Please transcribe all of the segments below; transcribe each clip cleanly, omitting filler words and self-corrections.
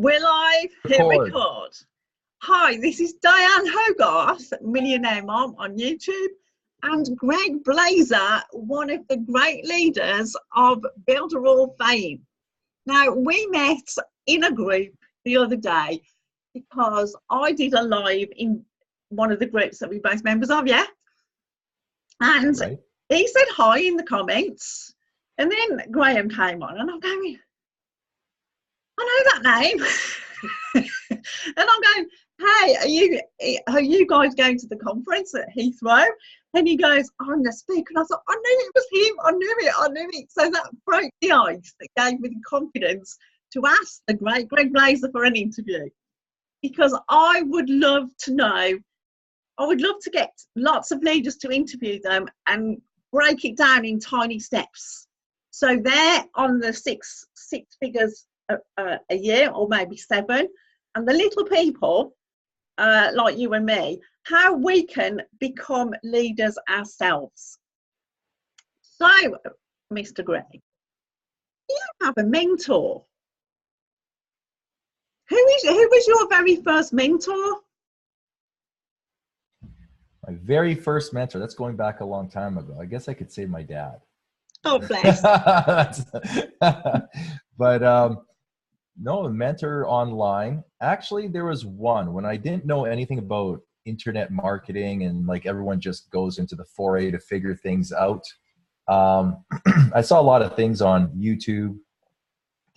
We're live. Hit record. Hi, this is Diane Hogarth, Millionaire Mom on YouTube, and Gregg Blazer, one of the great leaders of Builderall fame. Now, we met in a group the other day because I did a live in one of the groups that we're both members of, yeah? And right. He said hi in the comments, and then Graham came on, and I'm going, I know that name. And I'm going, hey, are you guys going to the conference at Heathrow? And he goes, I'm the speaker. And I thought, I knew it was him. I knew it. So that broke the ice, that gave me the confidence to ask the great Gregg Blazer for an interview. Because I would love to know, I would love to get lots of leaders to interview them and break it down in tiny steps. So they're on the six figures a year, or maybe 7, and the little people like you and me, how we can become leaders ourselves. So, Mr. Gregg, you have a mentor. Who was your very first mentor? My very first mentor, that's going back a long time ago. I guess I could say my dad. Oh, bless. But no, a mentor online. Actually, there was one when I didn't know anything about internet marketing, and like everyone just goes into the foray to figure things out. I saw a lot of things on YouTube,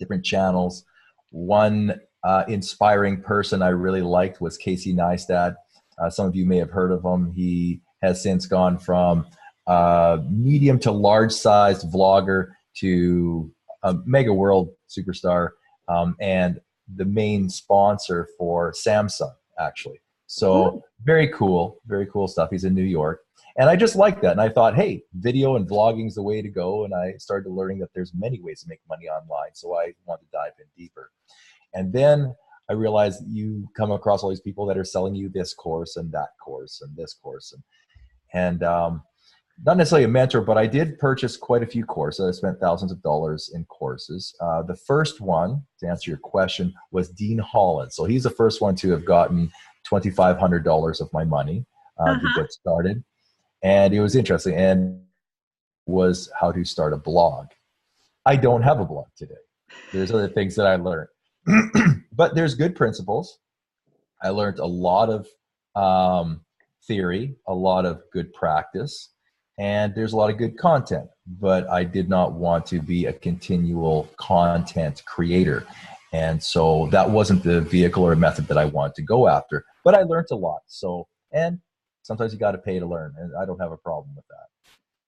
different channels. One inspiring person I really liked was Casey Neistat. Some of you may have heard of him. He has since gone from medium to large sized vlogger to a mega world superstar, and the main sponsor for Samsung, actually. So very cool stuff. He's in New York. And I just liked that. And I thought, hey, video and vlogging is the way to go. And I started learning that there's many ways to make money online. So I wanted to dive in deeper. And then I realized you come across all these people that are selling you this course and that course and this course. And not necessarily a mentor, but I did purchase quite a few courses. I spent thousands of dollars in courses. The first one, to answer your question, was Dean Holland. So he's the first one to have gotten $2,500 of my money to get started. And it was interesting, and was how to start a blog. I don't have a blog today. There's other things that I learned. But there's good principles. I learned a lot of theory, a lot of good practice, and there's a lot of good content. But I did not want to be a continual content creator. And so that wasn't the vehicle or method that I wanted to go after. But I learned a lot. So, and sometimes you got to pay to learn, and I don't have a problem with that.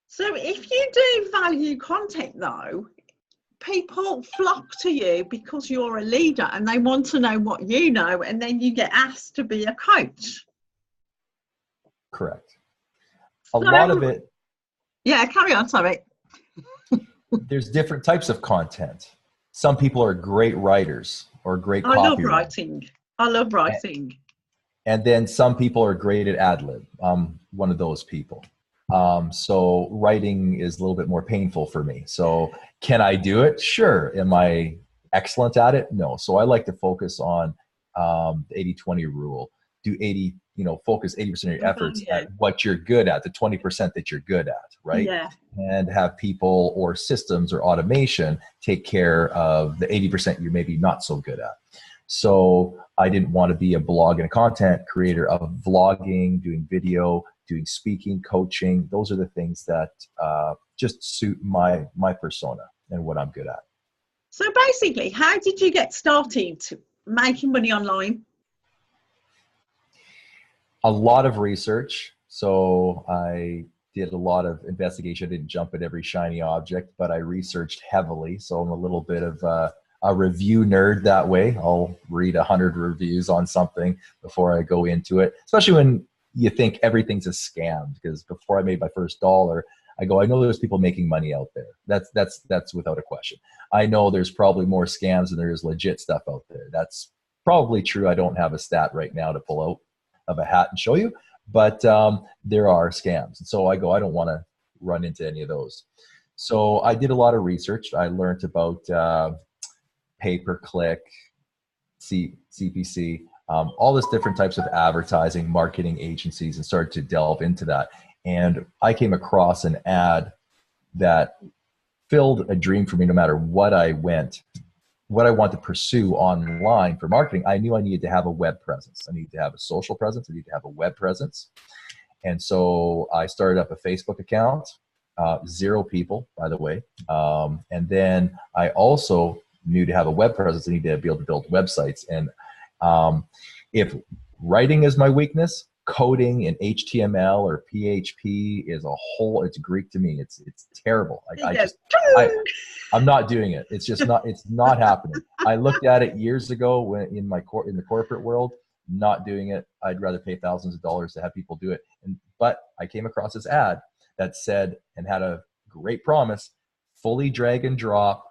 So if you do value content though, people flock to you because you're a leader and they want to know what you know, and then you get asked to be a coach. Correct. A lot of it. Yeah, carry on, sorry. There's different types of content. Some people are great writers or great copywriters. I love writing. And then some people are great at ad lib. I'm one of those people. So writing is a little bit more painful for me. So can I do it? Sure. Am I excellent at it? No. So I like to focus on the 80-20 rule. Focus 80% of your efforts at what you're good at, the 20% that you're good at, right? Yeah. And have people or systems or automation take care of the 80% you're maybe not so good at. So I didn't want to be a blog and a content creator of vlogging, doing video, doing speaking, coaching. Those are the things that just suit my persona and what I'm good at. So basically, how did you get started making money online? A lot of research. So I did a lot of investigation. I didn't jump at every shiny object, but I researched heavily. So I'm a little bit of a review nerd that way. I'll read 100 reviews on something before I go into it, especially when you think everything's a scam. Because before I made my first dollar, I know there's people making money out there. That's without a question. I know there's probably more scams than there is legit stuff out there. That's probably true. I don't have a stat right now to pull out of a hat and show you, but there are scams. And so I don't want to run into any of those. So I did a lot of research. I learned about pay-per-click, CPC, all this different types of advertising, marketing agencies, and started to delve into that. And I came across an ad that filled a dream for me. No matter what I want to pursue online for marketing, I knew I needed to have a web presence. I needed to have a social presence. I needed to have a web presence. And so I started up a Facebook account, 0 people, by the way. And then I also knew to have a web presence, I needed to be able to build websites. And if writing is my weakness, coding in HTML or PHP is it's Greek to me. It's terrible. I'm not doing it. It's just not, it's not happening. I looked at it years ago when in the corporate world, not doing it. I'd rather pay thousands of dollars to have people do it. But I came across this ad that said, and had a great promise, fully drag and drop,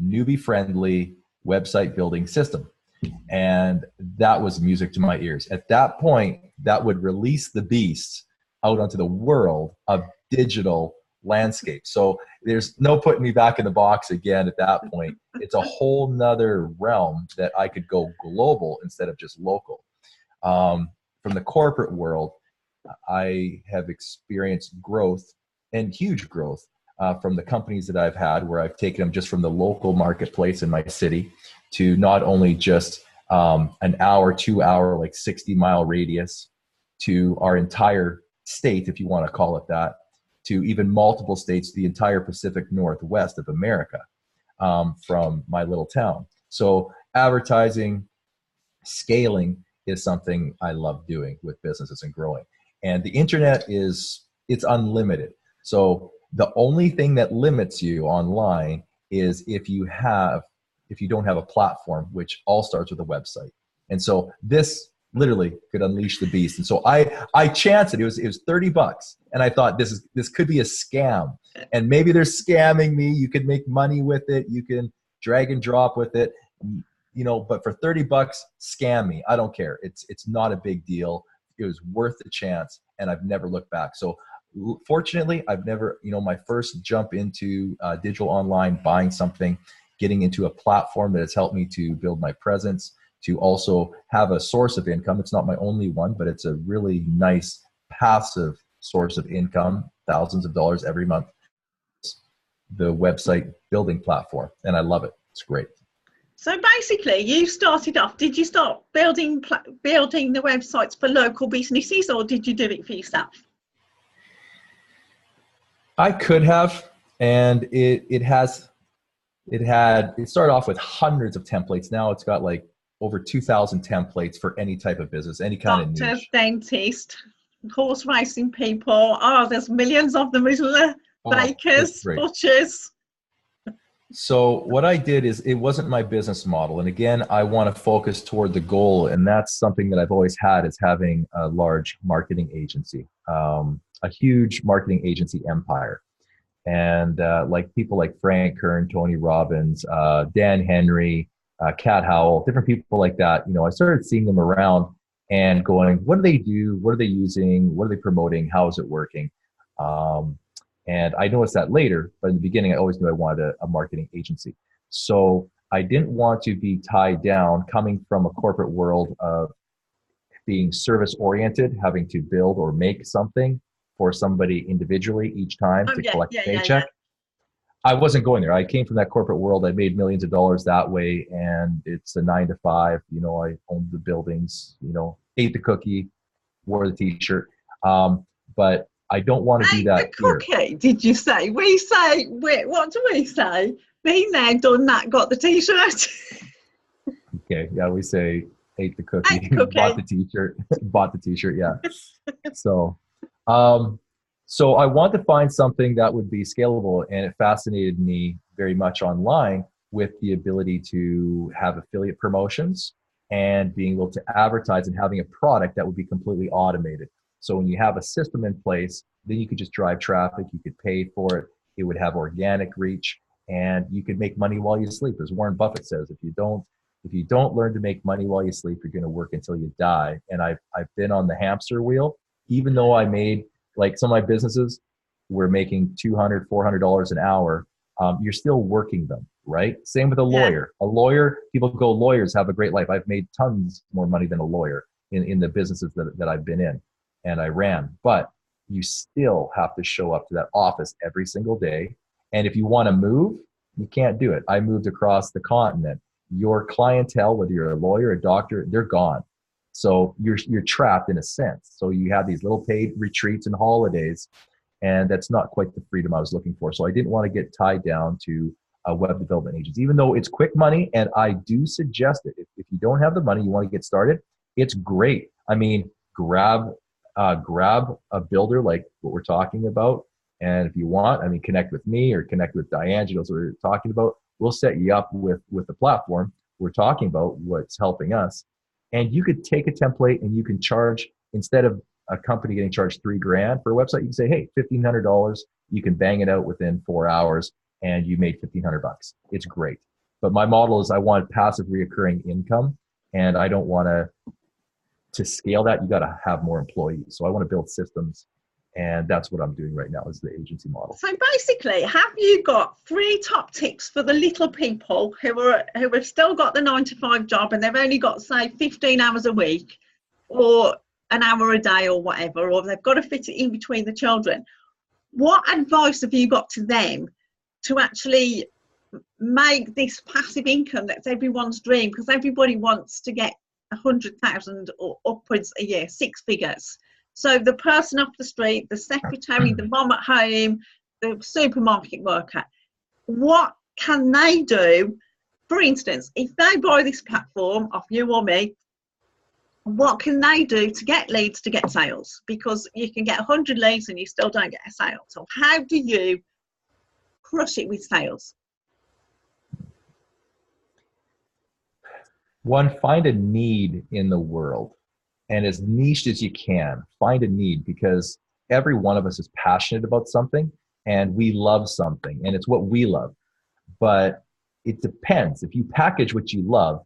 newbie friendly website building system. And that was music to my ears. At that point, that would release the beast out onto the world of digital landscape. So there's no putting me back in the box again at that point. It's a whole nother realm that I could go global instead of just local. From the corporate world, I have experienced growth, and huge growth, from the companies that I've had, where I've taken them just from the local marketplace in my city to not only just an hour, 2 hour, like 60-mile radius, to our entire state, if you want to call it that, to even multiple states, the entire Pacific Northwest of America, from my little town. So advertising, scaling is something I love doing with businesses and growing. And the internet it's unlimited. So the only thing that limits you online is if you don't have a platform, which all starts with a website. And so this literally could unleash the beast. And so I chanced it. It was $30, and I thought this could be a scam, and maybe they're scamming me. You could make money with it. You can drag and drop with it, but for $30, scam me. I don't care. It's not a big deal. It was worth the chance, and I've never looked back. So fortunately, I've never, my first jump into digital online, buying something, getting into a platform that has helped me to build my presence, to also have a source of income. It's not my only one, but it's a really nice passive source of income, thousands of dollars every month. The website building platform, and I love it. It's great. So basically, you started off, did you start building the websites for local businesses, or did you do it for yourself? I could have, and it started off with hundreds of templates. Now it's got like over 2,000 templates for any type of business, any kind of niche. Doctors, dentists, horse racing people. Oh, there's millions of them, isn't there? Bakers, butchers. So what I did is, it wasn't my business model. And again, I want to focus toward the goal. And that's something that I've always had, is having a large marketing agency, a huge marketing agency empire. And like people like Frank Kern, Tony Robbins, Dan Henry, Cat Howell, different people like that. I started seeing them around and going, what do they do? What are they using? What are they promoting? How is it working? And I noticed that later, but in the beginning, I always knew I wanted a marketing agency. So I didn't want to be tied down, coming from a corporate world of being service oriented, having to build or make something for somebody individually each time to collect a paycheck. I wasn't going there. I came from that corporate world. I made millions of dollars that way, and it's a 9 to 5. I owned the buildings, ate the cookie, wore the t-shirt. But I don't want to do that. The cookie, here. Did you say? We say, what do we say? Been there, done that, got the t-shirt. Okay, yeah, we say ate the cookie, bought the t-shirt, bought the t-shirt, yeah. So I want to find something that would be scalable, and it fascinated me very much online, with the ability to have affiliate promotions and being able to advertise and having a product that would be completely automated. So when you have a system in place, then you could just drive traffic, you could pay for it, it would have organic reach, and you could make money while you sleep. As Warren Buffett says, if you don't learn to make money while you sleep, you're going to work until you die. And I've been on the hamster wheel, even though I made, like, some of my businesses were making $200, $400 an hour. you're still working them, right? Same with a Yeah. lawyer. A lawyer, people go, lawyers have a great life. I've made tons more money than a lawyer in the businesses that I've been in and I ran. But you still have to show up to that office every single day. And if you want to move, you can't do it. I moved across the continent. Your clientele, whether you're a lawyer, a doctor, they're gone. So you're trapped in a sense. So you have these little paid retreats and holidays, and that's not quite the freedom I was looking for. So I didn't want to get tied down to a web development agency, even though it's quick money, and I do suggest it. If you don't have the money, you want to get started, it's great. I mean, grab a builder like what we're talking about, and if you want, I mean, connect with me or connect with Diane. She knows what we're talking about. We'll set you up with the platform we're talking about, what's helping us. And you could take a template and you can charge, instead of a company getting charged $3,000 for a website, you can say, hey, $1,500, you can bang it out within 4 hours and you made $1,500. It's great. But my model is I want passive reoccurring income, and I don't want to scale that. You got to have more employees. So I want to build systems, and that's what I'm doing right now is the agency model. So basically, have you got 3 top tips for the little people who have still got the 9-to-5 job and they've only got, say, 15 hours a week or an hour a day or whatever, or they've got to fit it in between the children? What advice have you got to them to actually make this passive income that's everyone's dream? Because everybody wants to get 100,000 or upwards a year, 6 figures. So the person off the street, the secretary, the mom at home, the supermarket worker, what can they do? For instance, if they buy this platform off you or me, what can they do to get leads, to get sales? Because you can get 100 leads and you still don't get a sale. So how do you crush it with sales? One, find a need in the world, and as niched as you can, find a need, because every one of us is passionate about something and we love something, and it's what we love. But it depends. If you package what you love,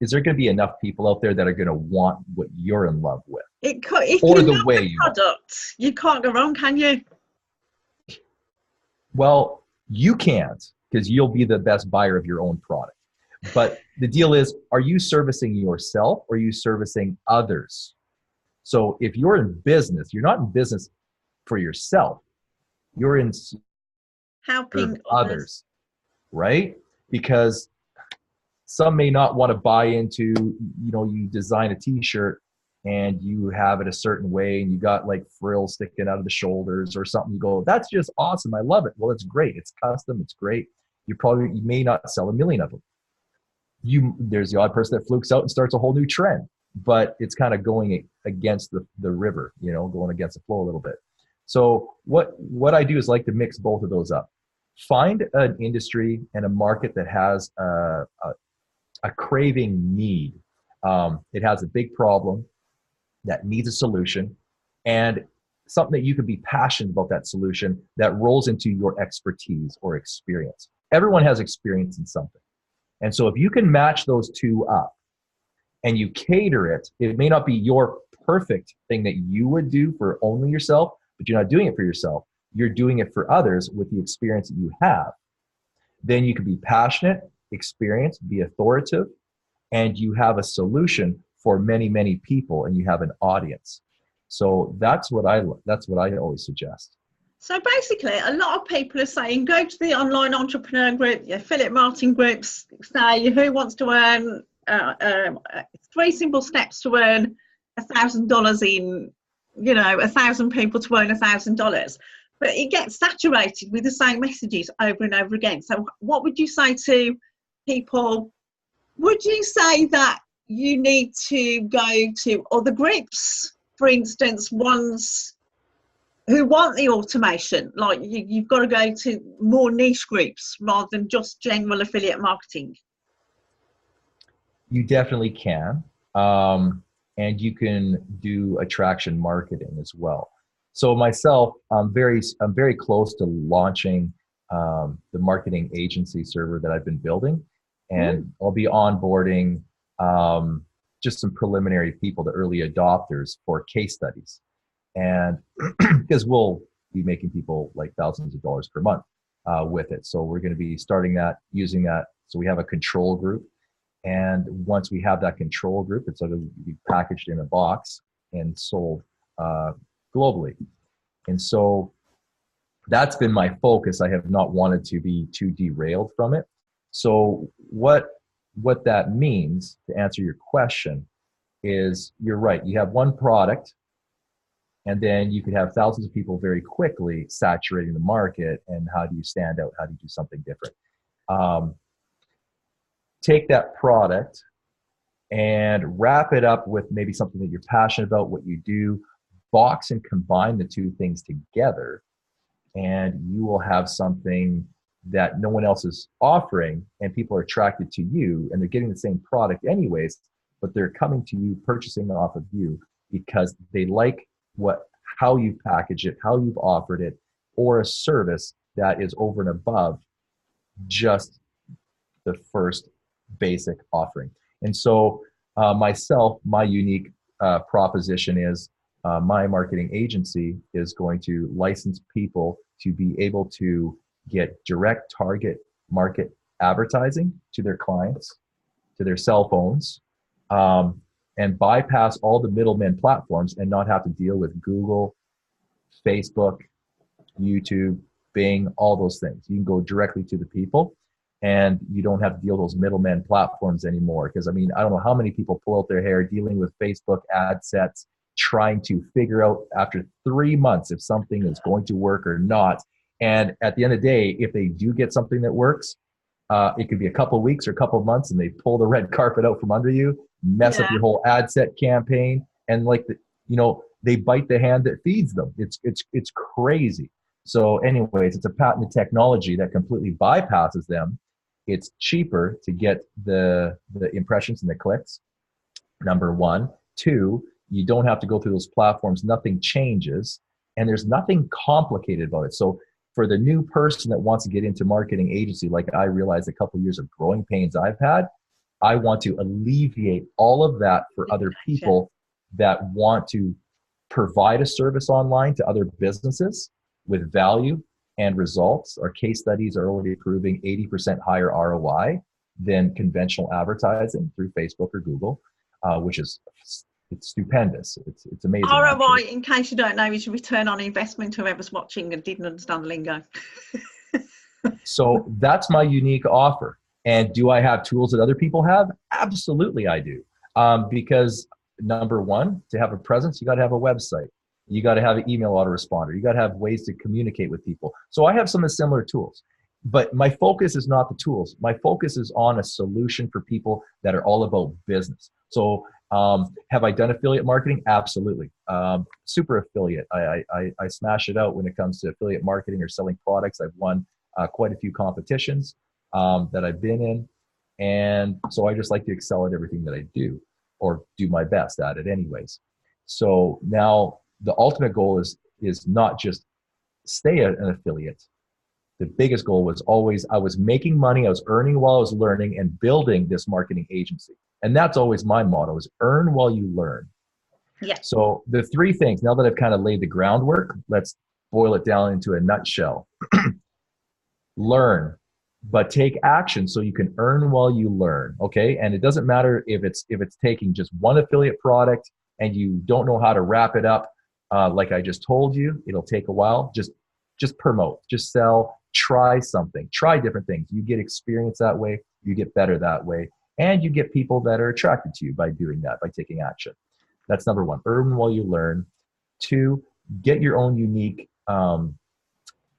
is there going to be enough people out there that are going to want what you're in love with? If or you the love way the you product, you can't go wrong, can you? Well, you can't, because you'll be the best buyer of your own product. But the deal is, are you servicing yourself or are you servicing others? So if you're in business, you're not in business for yourself. You're in Helping others, right? Because some may not want to buy into, you design a t-shirt and you have it a certain way and you got like frills sticking out of the shoulders or something. You go, that's just awesome. I love it. Well, it's great. It's custom. It's great. You may not sell 1 million of them. There's the odd person that flukes out and starts a whole new trend, but it's kind of going against the river, going against the flow a little bit. So what I do is like to mix both of those up. Find an industry and a market that has a craving need. It has a big problem that needs a solution, and something that you can be passionate about that solution that rolls into your expertise or experience. Everyone has experience in something. And so if you can match those two up and you cater it, it may not be your perfect thing that you would do for only yourself, but you're not doing it for yourself. You're doing it for others with the experience that you have. Then you can be passionate, experienced, be authoritative, and you have a solution for many, many people, and you have an audience. So that's what I always suggest. So basically, a lot of people are saying, go to the online entrepreneur group, the affiliate marketing groups, say who wants to earn 3 simple steps to earn $1,000 in, 1,000 people to earn $1,000. But it gets saturated with the same messages over and over again. So what would you say to people? Would you say that you need to go to other groups, for instance, ones who want the automation? Like you've got to go to more niche groups rather than just general affiliate marketing? You definitely can. And you can do attraction marketing as well. So myself, I'm very close to launching the marketing agency server that I've been building, and I'll be onboarding just some preliminary people, the early adopters, for case studies, and because we'll be making people like thousands of dollars per month. with it. So we're going to be starting that, using that. So we have a control group. And once we have that control group, it's going to be packaged in a box and sold globally. And so that's been my focus. I have not wanted to be too derailed from it. So what that means, to answer your question, is you're right. You have one product, and then you could have thousands of people very quickly saturating the market. And how do you stand out? How do you do something different? Take that product and wrap it up with maybe something that you're passionate about, what you do, box and combine the two things together, and you will have something that no one else is offering, and people are attracted to you, and they're getting the same product anyways, but they're coming to you, purchasing off of you because they like how you package it, how you've offered it, or a service that is over and above just the first basic offering. And so my unique proposition is my marketing agency is going to license people to be able to get direct target market advertising to their clients, to their cell phones, and bypass all the middlemen platforms and not have to deal with Google, Facebook, YouTube, Bing, all those things. You can go directly to the people, and you don't have to deal with those middlemen platforms anymore. Because I mean, I don't know how many people pull out their hair dealing with Facebook ad sets, trying to figure out after 3 months if something is going to work or not. And at the end of the day, if they do get something that works, it could be a couple of weeks or a couple of months, and they pull the red carpet out from under you, mess up your whole ad set campaign, and they bite the hand that feeds them. It's crazy. So anyways, it's a patented technology that completely bypasses them. It's cheaper to get the impressions and the clicks, number one. Two, you don't have to go through those platforms. Nothing changes, and there's nothing complicated about it. So for the new person that wants to get into marketing agency, like I realized a couple of years of growing pains I've had, I want to alleviate all of that for other people that want to provide a service online to other businesses with value and results. Our case studies are already proving 80% higher ROI than conventional advertising through Facebook or Google, which is it's stupendous. It's amazing. ROI, actually. In case you don't know, is return on investment. Whoever's watching and didn't understand the lingo. So that's my unique offer. And do I have tools that other people have? Absolutely, I do. Because number one, to have a presence, you got to have a website. You got to have an email autoresponder. You got to have ways to communicate with people. So I have some of the similar tools, but my focus is not the tools. My focus is on a solution for people that are all about business. So have I done affiliate marketing? Absolutely. Super affiliate. I smash it out when it comes to affiliate marketing or selling products. I've won quite a few competitions that I've been in. And so I just like to excel at everything that I do, or do my best at it anyways. So now the ultimate goal is not just stay an affiliate. The biggest goal was always, I was making money, I was earning while I was learning and building this marketing agency. And that's always my motto, is earn while you learn. Yeah. So the three things, now that I've kind of laid the groundwork, let's boil it down into a nutshell. Learn, but take action so you can earn while you learn, okay? And it doesn't matter if it's taking just one affiliate product and you don't know how to wrap it up, like I just told you, it'll take a while. Just promote, just sell, try something, try different things. You get experience that way, you get better that way, and you get people that are attracted to you by doing that, by taking action. That's number one, earn while you learn. Two, get your own unique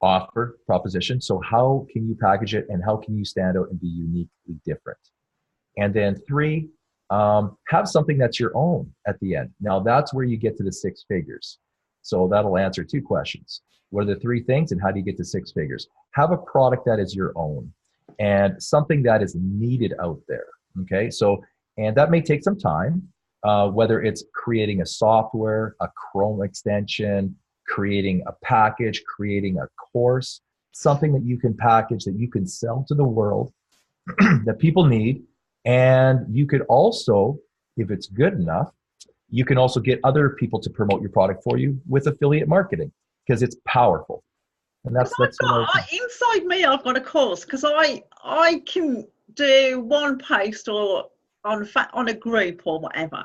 offer proposition. So how can you package it and how can you stand out and be uniquely different? And then three, have something that's your own at the end. Now that's where you get to the 6 figures. So that'll answer 2 questions. What are the 3 things and how do you get to 6 figures? Have a product that is your own and something that is needed out there. Okay. So, and that may take some time, whether it's creating a software, a Chrome extension, creating a package, creating a course, something that you can package, that you can sell to the world that people need. And you could also, if it's good enough, you can also get other people to promote your product for you with affiliate marketing, because it's powerful. And Because that's what inside me, I've got a course, because I can do one post or on a group or whatever,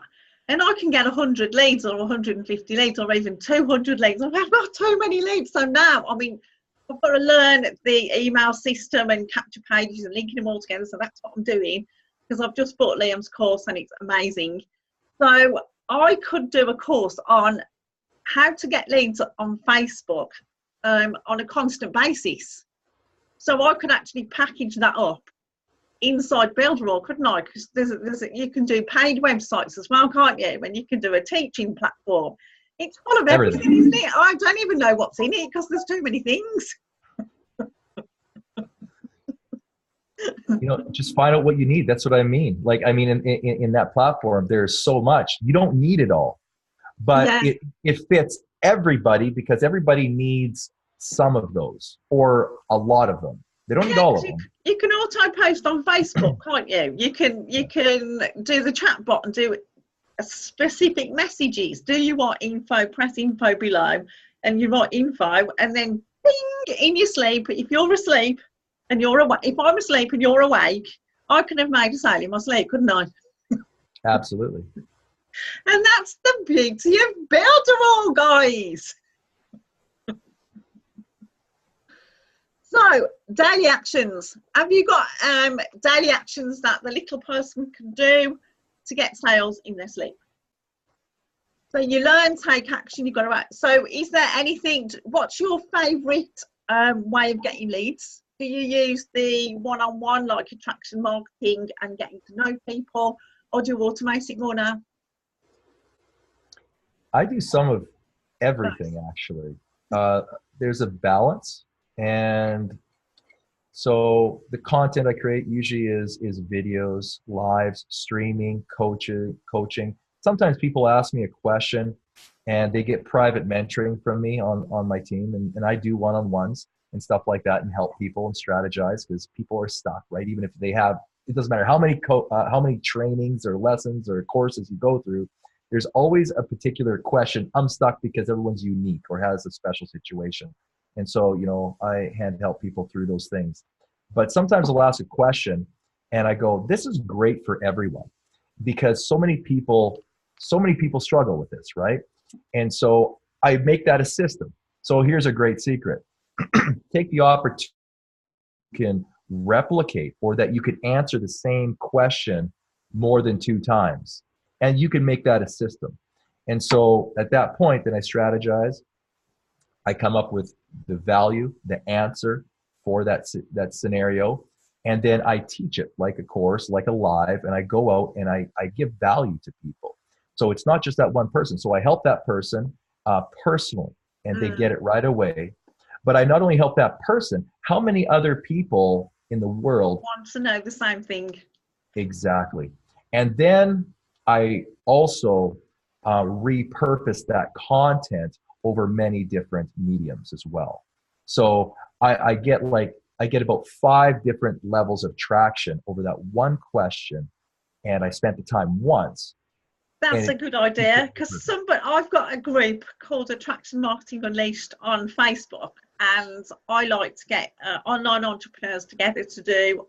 and I can get 100 leads or 150 leads or even 200 leads. I've got too many leads. So now, I mean, I've got to learn the email system and capture pages and linking them all together. So that's what I'm doing, because I've just bought Liam's course and it's amazing. So I could do a course on how to get leads on Facebook on a constant basis. So I could actually package that up inside Builderall, couldn't I? Because you can do paid websites as well, can't you? And you can do a teaching platform. It's full of everything, isn't it? I don't even know what's in it because there's too many things. You know, just find out what you need. That's what I mean. Like, I mean, in that platform, there's so much. You don't need it all, but it fits everybody, because everybody needs some of those or a lot of them. They don't need all of them. You can auto post on Facebook, can't you? You can do the chat bot and do specific messages. Do you want info? Press info below, and you write info, and then bing, in your sleep. If you're asleep and you're awake, if I'm asleep and you're awake, I could have made a sale in my sleep, couldn't I? Absolutely. And that's the beauty of Builderall, guys. So, daily actions. Have you got daily actions that the little person can do to get sales in their sleep? So you learn, take action, you've got to act. So is there anything, what's your favourite way of getting leads? Do you use the one-on-one, like attraction marketing and getting to know people, or do you automate it more now? I do some of everything, actually. There's a balance. And so the content I create usually is videos, lives, streaming, coaching. Sometimes people ask me a question and they get private mentoring from me on my team. And I do one-on-ones and stuff like that and help people and strategize, because people are stuck, right? Even if they have, it doesn't matter how many trainings or lessons or courses you go through, there's always a particular question. I'm stuck because everyone's unique or has a special situation. And so, you know, I help people through those things. But sometimes I'll ask a question and I go, this is great for everyone, because so many people struggle with this, right? And so I make that a system. So here's a great secret. Take the opportunity you can replicate, or that you could answer the same question more than 2 times. And you can make that a system. And so at that point, then I strategize. I come up with the value, the answer for that scenario, and then I teach it like a course, like a live, and I go out and I give value to people. So it's not just that one person. So I help that person personally, and they get it right away. But I not only help that person, how many other people in the world want to know the same thing? Exactly. And then I also repurpose that content over many different mediums as well. So I get about 5 different levels of traction over that one question, and I spent the time once. That's a good idea, because I've got a group called Attraction Marketing Unleashed on Facebook, and I like to get online entrepreneurs together to do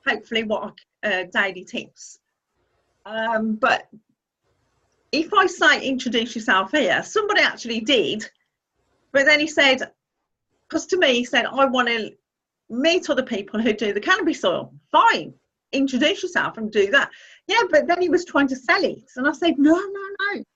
hopefully daily tips. But if I say introduce yourself here, somebody actually did, but then he said, because to me he said, I want to meet other people who do the cannabis oil. Fine, introduce yourself and do that. Yeah, but then he was trying to sell it, and I said no.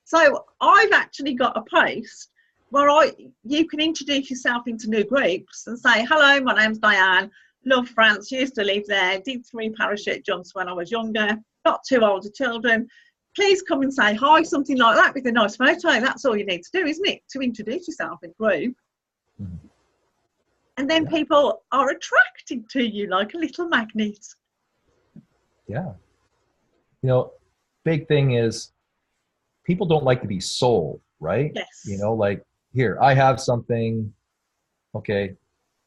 So I've actually got a post where you can introduce yourself into new groups and say, hello, my name's Diane, love France, used to live there, did 3 parachute jumps when I was younger, got 2 older children, please come and say hi, something like that, with a nice photo. That's all you need to do, isn't it, to introduce yourself in group? And then people are attracted to you like a little magnet. Yeah. You know, big thing is people don't like to be sold, right? Yes. You know, like, here, I have something, okay,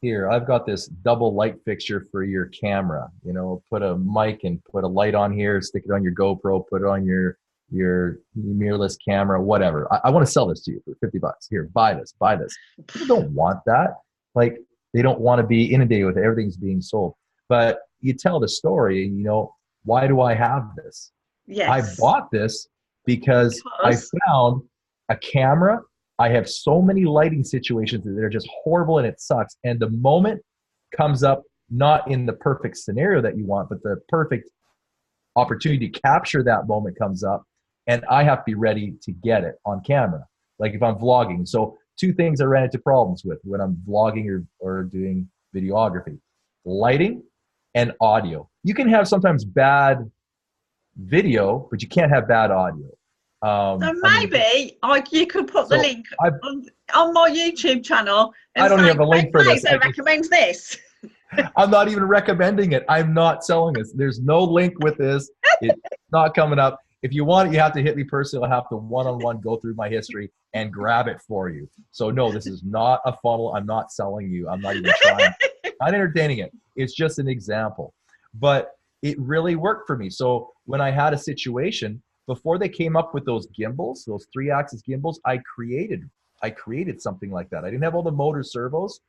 here, I've got this double light fixture for your camera, you know, put a mic and put a light on here, stick it on your GoPro, put it on your mirrorless camera, whatever. I want to sell this to you for $50. Here, buy this. People don't want that. Like they don't want to be inundated with everything's being sold. But you tell the story and, you know, why do I have this? I Yes. bought this because I Because, found a camera. I have so many lighting situations that are just horrible and it sucks. And the moment comes up, not in the perfect scenario that you want, but the perfect opportunity to capture that moment comes up, and I have to be ready to get it on camera. Like if I'm vlogging. So two things I ran into problems with when I'm vlogging or doing videography: lighting and audio. You can have sometimes bad video, but you can't have bad audio. so I mean, maybe you could put the so link on my YouTube channel I and don't say, even have a Gregg link for this. Blazer recommends this. I'm not even recommending it. I'm not selling this. There's no link with this. It's not coming up. If you want it, you have to hit me personally. I'll have to one-on-one go through my history and grab it for you. So no, this is not a funnel. I'm not selling you. I'm not even trying. I'm not entertaining it. It's just an example. But it really worked for me. So when I had a situation, before they came up with those gimbals, those 3-axis gimbals, I created something like that. I didn't have all the motor servos,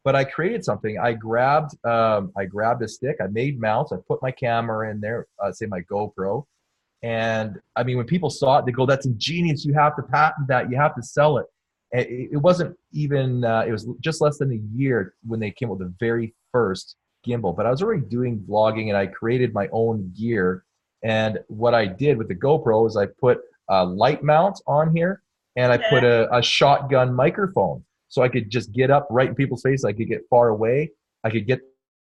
but I created something. I grabbed a stick. I made mounts. I put my camera in there, say my GoPro. And I mean, when people saw it, they go, "That's ingenious. You have to patent that. You have to sell it." And it wasn't even, it was just less than a year when they came up with the very first gimbal. But I was already doing vlogging and I created my own gear. And what I did with the GoPro is I put a light mount on here and I put Yeah. a shotgun microphone. So I could just get up right in people's face. I could get far away. I could get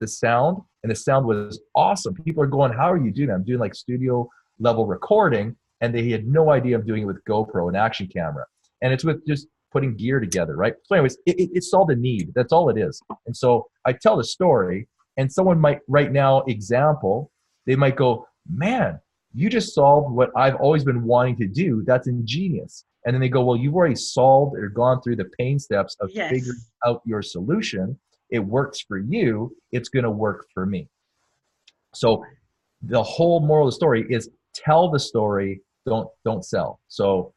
the sound, and the sound was awesome. People are going, "How are you doing?" I'm doing like studio level recording, and they had no idea I'm doing it with GoPro and action camera. And it's with just putting gear together, right? So anyways, it solved a need. That's all it is. And so I tell the story, and someone might right now example, they might go, "Man, you just solved what I've always been wanting to do. That's ingenious." And then they go, "Well, you've already solved or gone through the pain steps of figuring Yes. out your solution. It works for you. It's going to work for me." So the whole moral of the story is tell the story, don't sell. So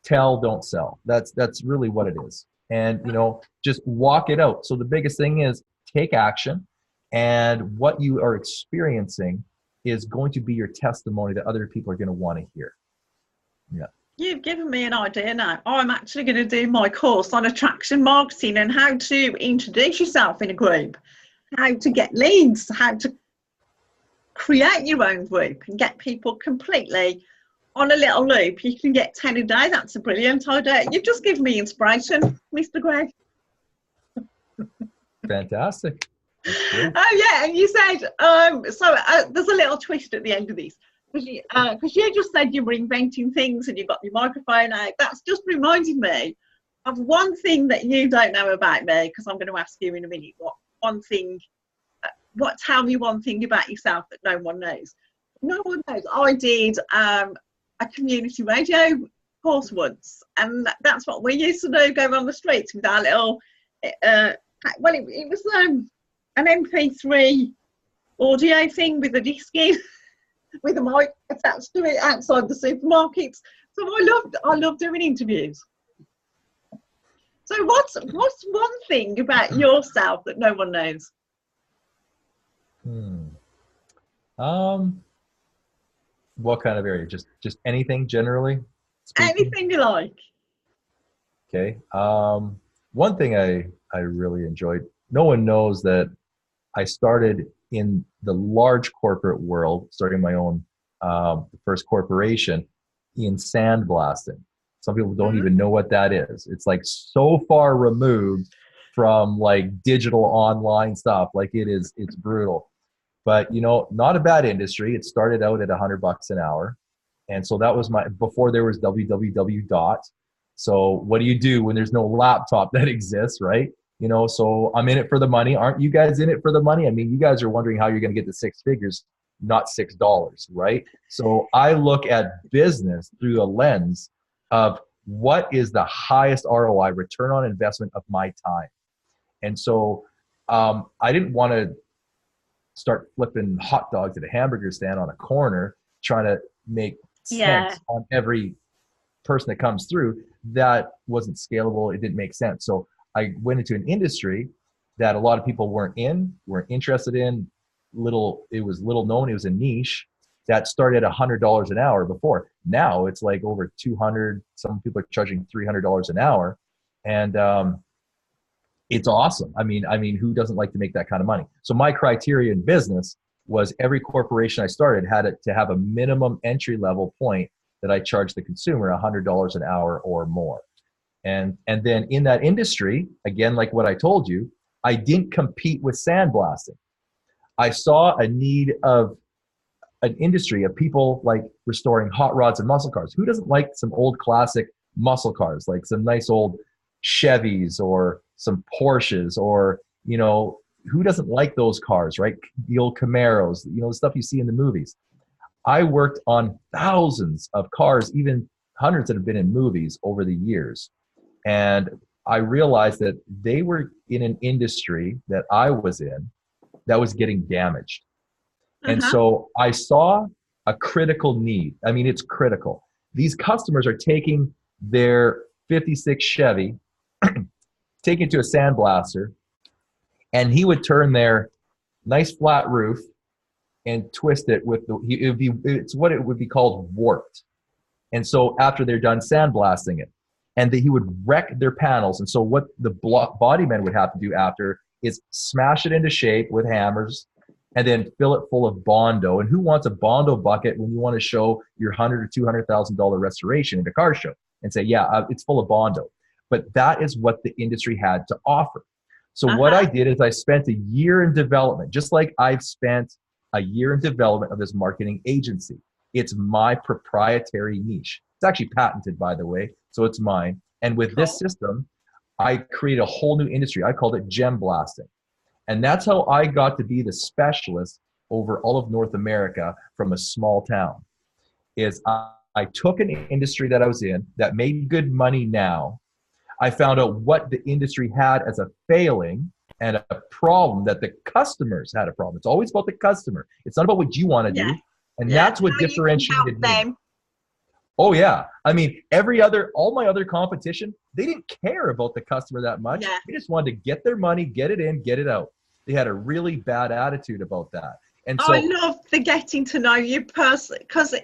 tell, don't sell. That's really what it is. And you know, just walk it out. So the biggest thing is take action, and what you are experiencing is going to be your testimony that other people are going to want to hear. Yeah. You've given me an idea now. I'm actually going to do my course on attraction marketing and how to introduce yourself in a group, how to get leads, how to create your own group and get people completely on a little loop. You can get 10 a day. That's a brilliant idea. You've just given me inspiration, Mr. Gregg. Fantastic. Oh yeah, and you said there's a little twist at the end of this because you just said you were inventing things and you got your microphone out. That's just reminded me of one thing that you don't know about me, because I'm going to ask you in a minute tell me one thing about yourself that no one knows. No one knows. I did a community radio course once, and that's what we used to do, go on the streets with our little it was an MP3 audio thing with a disc in, with a mic attached to it outside the supermarkets. So I love doing interviews. So what's one thing about yourself that no one knows? What kind of area? Just anything generally speaking? Anything you like. Okay. One thing I really enjoyed, no one knows that I started in the large corporate world, starting my own first corporation in sandblasting. Some people don't even know what that is. It's like so far removed from like digital online stuff. Like it's brutal. But you know, not a bad industry. It started out at $100 an hour. And so that was before there was www dot. So what do you do when there's no laptop that exists, right? You know, so I'm in it for the money. Aren't you guys in it for the money? I mean, you guys are wondering how you're going to get to 6 figures, not $6, right? So I look at business through the lens of what is the highest ROI, return on investment of my time. And so I didn't want to start flipping hot dogs at a hamburger stand on a corner, trying to make sense on every person that comes through. That wasn't scalable. It didn't make sense. So I went into an industry that a lot of people weren't interested in. It was little known. It was a niche that started at $100 an hour before. Now it's like over 200. Some people are charging $300 an hour, and it's awesome. I mean, who doesn't like to make that kind of money? So my criteria in business was every corporation I started had to have a minimum entry level point that I charge the consumer $100 an hour or more. And then in that industry, again, like what I told you, I didn't compete with sandblasting. I saw a need of an industry of people like restoring hot rods and muscle cars. Who doesn't like some old classic muscle cars, like some nice old Chevys or some Porsches, or, you know, who doesn't like those cars, right? The old Camaros, you know, the stuff you see in the movies. I worked on thousands of cars, even hundreds that have been in movies over the years. And I realized that they were in an industry that I was in that was getting damaged. And so I saw a critical need. I mean, it's critical. These customers are taking their 56 Chevy, taking it to a sandblaster, and he would turn their nice flat roof and twist it with it's what it would be called warped. And so after they're done sandblasting it, and he would wreck their panels. And so what the body man would have to do after is smash it into shape with hammers and then fill it full of Bondo. And who wants a Bondo bucket when you want to show your $100,000 or $200,000 restoration at a car show and say, yeah, it's full of Bondo. But that is what the industry had to offer. So what I did is I spent a year in development, just like I've spent a year in development of this marketing agency. It's my proprietary niche. It's actually patented, by the way, so it's mine. And with this system, I created a whole new industry. I called it gem blasting. And that's how I got to be the specialist over all of North America from a small town. I took an industry that I was in that made good money now. I found out what the industry had as a failing and a problem, that the customers had a problem. It's always about the customer. It's not about what you want to do. And that's what differentiated me. Oh yeah. I mean, all my other competition, they didn't care about the customer that much. Yeah. They just wanted to get their money, get it in, get it out. They had a really bad attitude about that. And so I love the getting to know you personally, because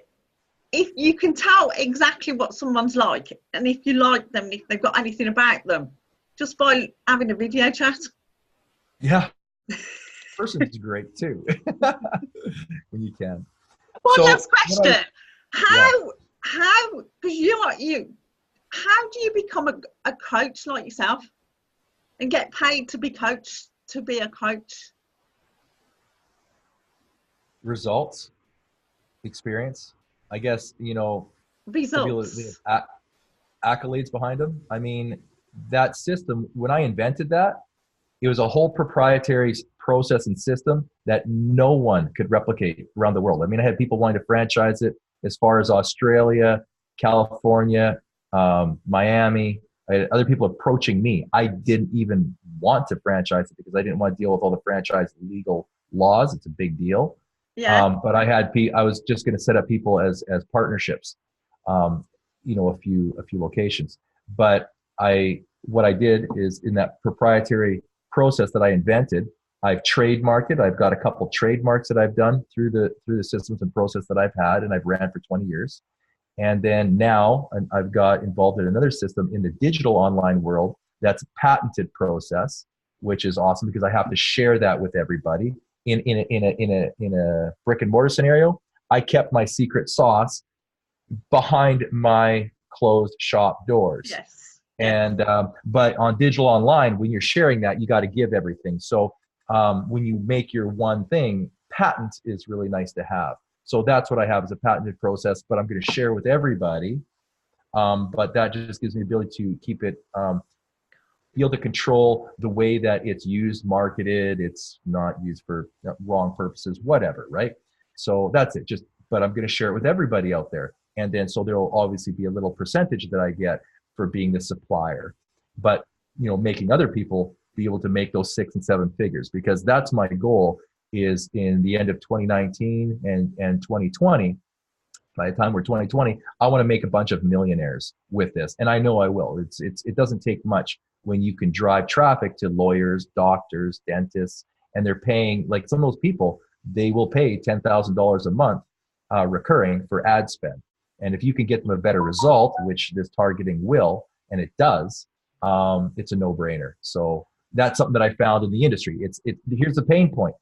if you can tell exactly what someone's like, and if you like them, if they've got anything about them, just by having a video chat. Yeah. Person's great too. When you can. One last question. How do you become a coach like yourself and get paid to be coached, to be a coach? Results, experience, I guess, you know, results, accolades behind them. I mean, that system, when I invented that, it was a whole proprietary process and system that no one could replicate around the world. I mean, I had people wanting to franchise it as far as Australia, California, Miami. I had other people approaching me. I didn't even want to franchise it because I didn't want to deal with all the franchise legal laws. It's a big deal. Yeah. But I was just going to set up people as partnerships, you know, a few locations. But what I did is, in that proprietary process that I invented, I've trademarked it. I've got a couple trademarks that I've done through the systems and process that I've had, and I've ran for 20 years. And then now I've got involved in another system in the digital online world that's a patented process, which is awesome because I have to share that with everybody. In a brick and mortar scenario, I kept my secret sauce behind my closed shop doors. Yes. And but on digital online, when you're sharing that, you got to give everything. So when you make your one thing, patent is really nice to have. So that's what I have, is a patented process, but I'm going to share with everybody. But that just gives me the ability to keep it, be able to control the way that it's used, marketed. It's not used for wrong purposes, whatever, right? So that's it. But I'm going to share it with everybody out there. And then, so there'll obviously be a little percentage that I get for being the supplier, but, you know, making other people be able to make those 6 and 7 figures, because that's my goal, is in the end of 2019 and 2020 By the time we're 2020, I want to make a bunch of millionaires with this. And I know I will. It doesn't take much when you can drive traffic to lawyers, doctors, dentists, and they're paying, like some of those people, they will pay $10,000 a month recurring for ad spend. And if you can get them a better result, which this targeting will, and it does, it's a no-brainer. So that's something that I found in the industry. Here's the pain point.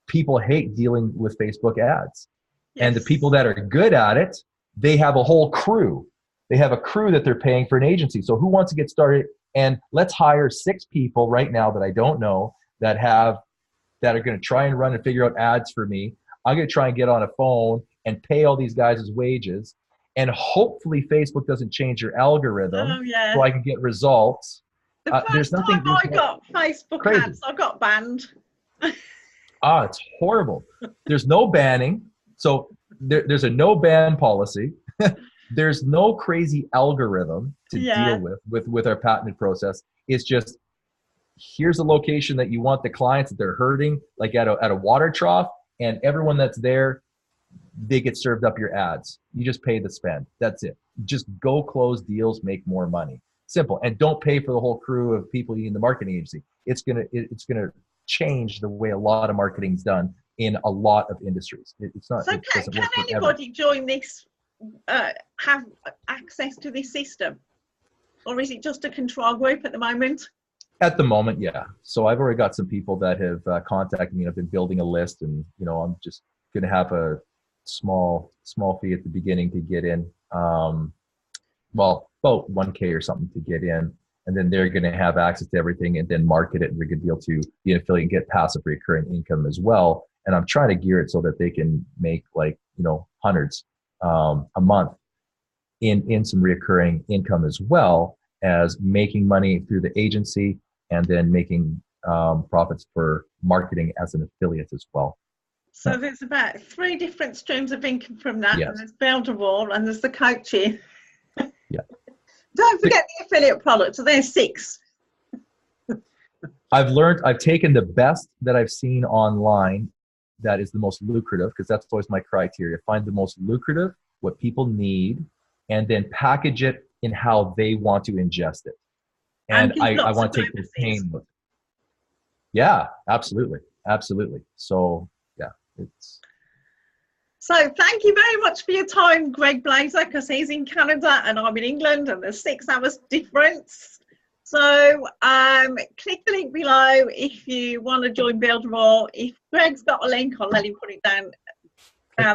People hate dealing with Facebook ads. Yes. And the people that are good at it, they have a whole crew. They have a crew that they're paying for an agency. So who wants to get started? And let's hire 6 people right now that I don't know that are going to try and run and figure out ads for me. I'm going to try and get on a phone and pay all these guys' wages. And hopefully Facebook doesn't change your algorithm so I can get results. The first time I got Facebook ads, I got banned. It's horrible. There's no banning. So there's a no ban policy. There's no crazy algorithm to deal with our patented process. It's just, here's a location that you want the clients that they're hurting, like at a water trough, and everyone that's there, they get served up your ads. You just pay the spend. That's it. Just go close deals, make more money. Simple. And don't pay for the whole crew of people in the marketing agency. It's gonna change the way a lot of marketing is done in a lot of industries. It's not. So can anybody join this? Have access to this system, or is it just a control group at the moment? At the moment, yeah. So I've already got some people that have contacted me. I've been building a list, and I'm just going to have a small fee at the beginning to get in. Well, about $1K or something to get in, and then they're going to have access to everything, and then market it, and they're going to be able to be an affiliate and get passive recurring income as well. And I'm trying to gear it so that they can make hundreds a month in some recurring income, as well as making money through the agency, and then making profits for marketing as an affiliate as well. So there's about 3 different streams of income from that. Yes. And there's Builderall, and there's the coaching. Yeah. Don't forget the affiliate products. So there's 6. I've taken the best that I've seen online that is the most lucrative, because that's always my criteria. Find the most lucrative, what people need, and then package it in how they want to ingest it. And I want to take the pain. Yeah, absolutely. Absolutely. So yeah, So thank you very much for your time, Gregg Blazer, because he's in Canada and I'm in England, and there's 6 hours difference. So click the link below if you want to join Builderall. If Gregg's got a link, I'll let him put it down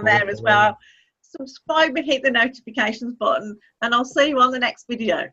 there as well. Subscribe and hit the notifications button, and I'll see you on the next video.